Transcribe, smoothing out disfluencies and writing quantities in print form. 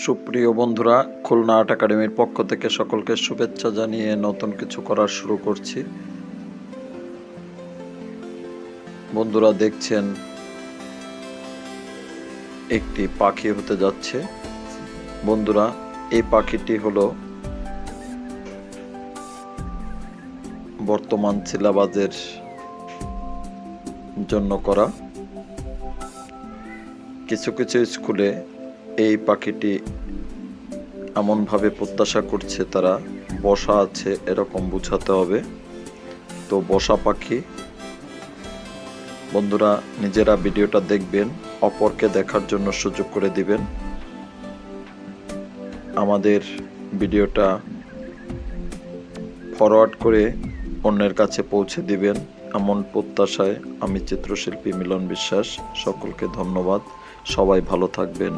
সুপ্রিয় বন্ধুরা, খুলনা আর্ট একাডেমির পক্ষ থেকে সকলকে শুভেচ্ছা জানিয়ে নতুন কিছু করা শুরু করছি। বন্ধুরা দেখছেন একটি পাখি হতে যাচ্ছে। বন্ধুরা, এই পাখিটি হলো বর্তমান সিলেবাসের জন্য করা। কিছু কিছু স্কুলে এই পাখিটি এমনভাবে প্রত্যাশা করছে তারা বসা আছে এরকম বোঝাতে হবে। তো বসা পাখি। বন্ধুরা, নিজেরা ভিডিওটা দেখবেন, অপরকে দেখার জন্য সুযোগ করে দিবেন। আমাদের ভিডিওটা ফরওয়ার্ড করে অন্যের কাছে পৌঁছে দিবেন এমন প্রত্যাশায় আমি চিত্রশিল্পী মিলন বিশ্বাস। সকলকে ধন্যবাদ। সবাই ভালো থাকবেন।